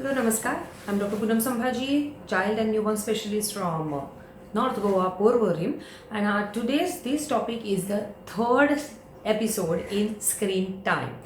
Hello, Namaskar. I'm Dr. Poonam Sambhaji, child and newborn specialist from North Goa, Porvorim. And today's this topic is the third episode in screen time.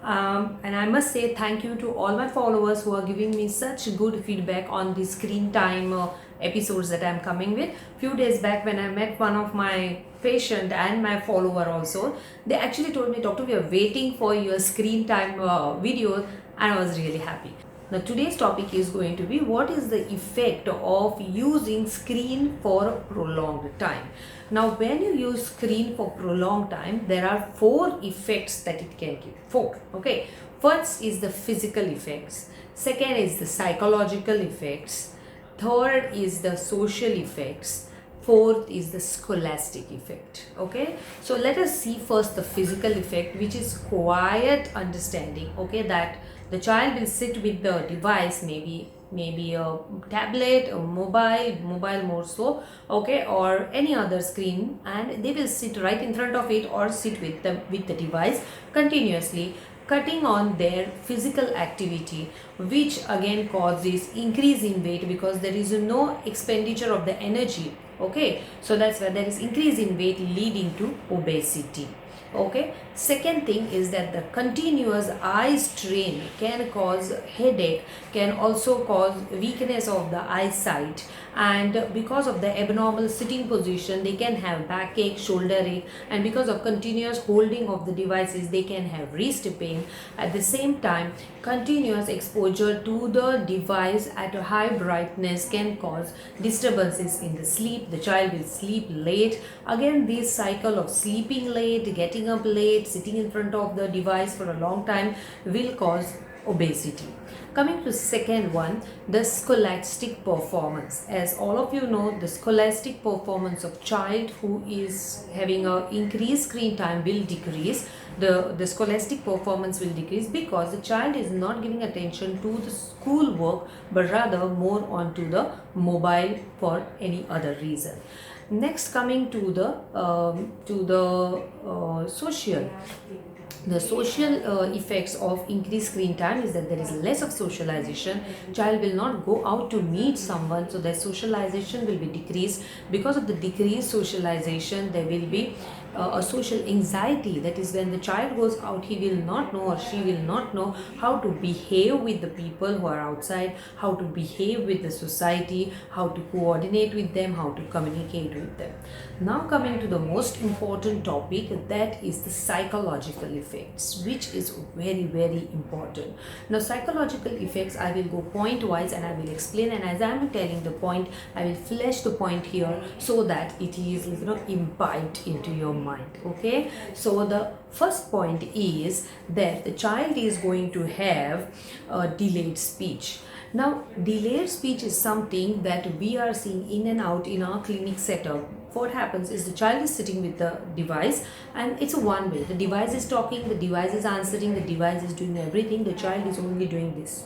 And I must say thank you to all my followers who are giving me such good feedback on the screen time episodes that I'm coming with. Few days back when I met one of my patient and my follower also, they actually told me, Doctor, we are waiting for your screen time video, and I was really happy. Now today's topic is going to be what is the effect of using screen for a prolonged time. Now when you use screen for prolonged time, there are four effects that it can give. Four. Okay. First is the physical effects. Second is the psychological effects. Third is the social effects. Fourth is the scholastic effect. Okay, so let us see first the physical effect, which is quiet understanding. Okay, that the child will sit with the device, maybe a tablet, a mobile more so, okay, or any other screen, and they will sit right in front of it or sit with the device continuously, cutting on their physical activity, which again causes increase in weight because there is no expenditure of the energy. Okay, so that's why there is increase in weight leading to obesity. Okay, second thing is that the continuous eye strain can cause headache, can also cause weakness of the eyesight, and because of the abnormal sitting position they can have backache, shoulder ache, and because of continuous holding of the devices they can have wrist pain. At the same time, continuous exposure to the device at a high brightness can cause disturbances in the sleep. The child will sleep late. Again, this cycle of sleeping late, getting up late, sitting in front of the device for a long time will cause obesity. Coming to second one, the scholastic performance. As all of you know, the scholastic performance of child who is having a increased screen time will decrease. The scholastic performance will decrease because the child is not giving attention to the school work but rather more onto the mobile for any other reason. Next, coming to the social. The social effects of increased screen time is that there is less of socialization. Child will not go out to meet someone, so their socialization will be decreased. Because of the decreased socialization, there will be a social anxiety. That is, when the child goes out, he will not know or she will not know how to behave with the people who are outside, how to behave with the society, how to coordinate with them, how to communicate with them. Now coming to the most important topic, that is the psychological effects, which is very important. Now psychological effects, I will go point wise and I will explain, and as I am telling the point, I will flesh the point here so that it is imbibed into your mind. Okay, so the first point is that the child is going to have delayed speech. Now delayed speech is something that we are seeing in and out in our clinic setup. What happens is the child is sitting with the device and it's a one way. The device is talking, the device is answering, the device is doing everything, the child is only doing this.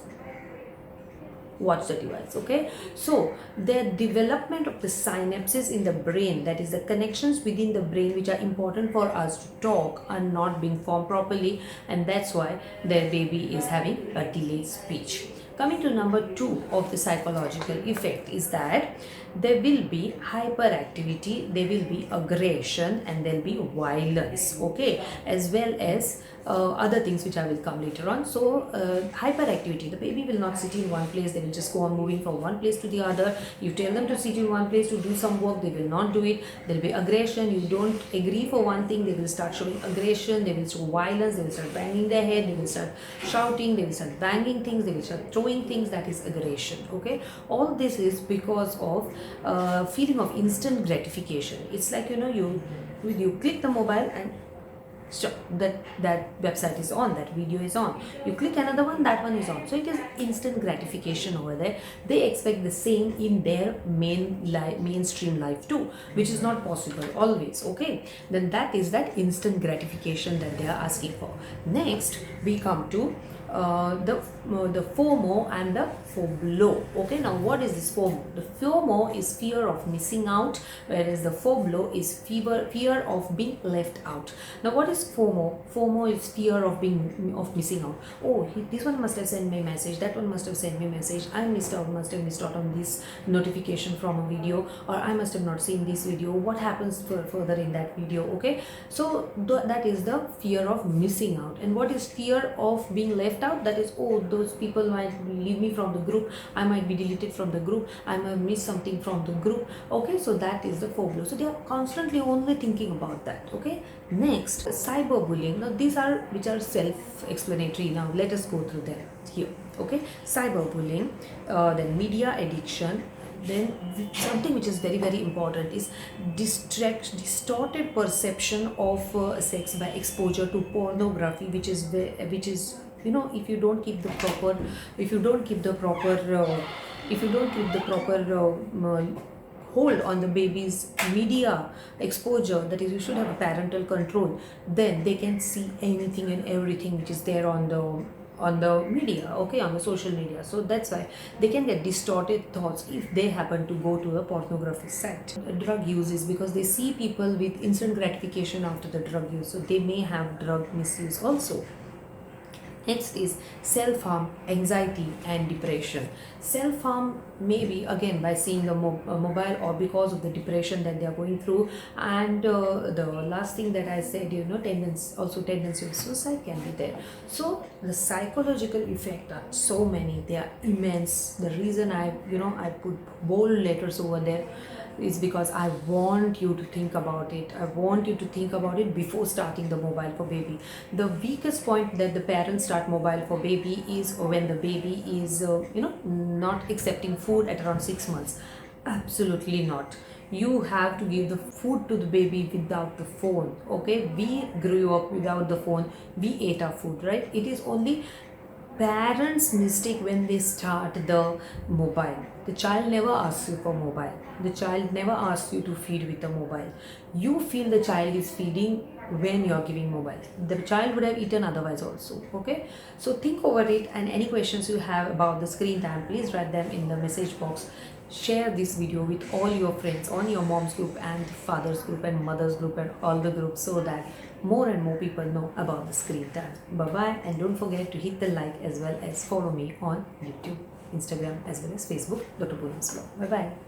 Watch the device. Okay, so the development of the synapses in the brain, that is the connections within the brain which are important for us to talk, are not being formed properly, and that's why their baby is having a delayed speech. Coming to number two of the psychological effect is that there will be hyperactivity, there will be aggression, and there will be violence. Okay, as well as other things which I will come later on. So hyperactivity, the baby will not sit in one place, they will just go on moving from one place to the other. You tell them to sit in one place to do some work, they will not do it. There will be aggression. You don't agree for one thing, they will start showing aggression, they will show violence, they will start banging their head, they will start shouting, they will start banging things, they will start throwing things. That is aggression. Okay, all this is because of feeling of instant gratification. It's like you click the mobile and so that website is on, that video is on, you click another one, that one is on. So it is instant gratification over there. They expect the same in their mainstream life too, which is not possible always. Okay, then that is that instant gratification that they are asking for. Next we come to the FOMO and the FOBLO. Okay, now what is this FOMO? The FOMO is fear of missing out, whereas the FOBLO is fear of being left out. Now what is FOMO? FOMO is fear of missing out. Oh, this one must have sent me a message, that one must have sent me a message, I must have missed out on this notification from a video, or I must have not seen this video. What happens further in that video? Okay, so that is the fear of missing out. And what is fear of being left out? That is, oh, those people might leave me from the group, I might be deleted from the group, I might miss something from the group. Okay, so that is the FOBLO. So they are constantly only thinking about that. Okay, next, cyberbullying. Now these are which are self-explanatory. Now let us go through them here. Okay, cyberbullying, then media addiction. Then something which is very very important is distorted perception of sex by exposure to pornography, which is you know, if you don't keep the proper hold on the baby's media exposure, that is, you should have a parental control, then they can see anything and everything which is there on the media, okay, on the social media. So that's why they can get distorted thoughts if they happen to go to a pornography site. Drug use is because they see people with instant gratification after the drug use, so they may have drug misuse also. Next is self-harm, anxiety and depression. Self-harm may be again by seeing a mobile, or because of the depression that they are going through. And the last thing that I said, you know, tendency of suicide can be there. So the psychological effect are so many, they are immense. The reason I put bold letters over there is because I want you to think about it. I want you to think about it before starting the mobile for baby. The weakest point that the parents start mobile for baby is when the baby is not accepting food at around 6 months. Absolutely not. You have to give the food to the baby without the phone. Okay, we grew up without the phone, we ate our food, right? It is only parents' mistake when they start the mobile. The child never asks you for mobile. The child never asks you to feed with a mobile. You feel the child is feeding when you are giving mobile. The child would have eaten otherwise also. Okay, so think over it, and any questions you have about the screen time, please write them in the message box. Share this video with all your friends on your mom's group and father's group and mother's group and all the groups, so that more and more people know about the screen time. Bye bye, and don't forget to hit the like as well as follow me on YouTube, Instagram as well as Facebook, Dr. Poonam's Vlog. Bye bye.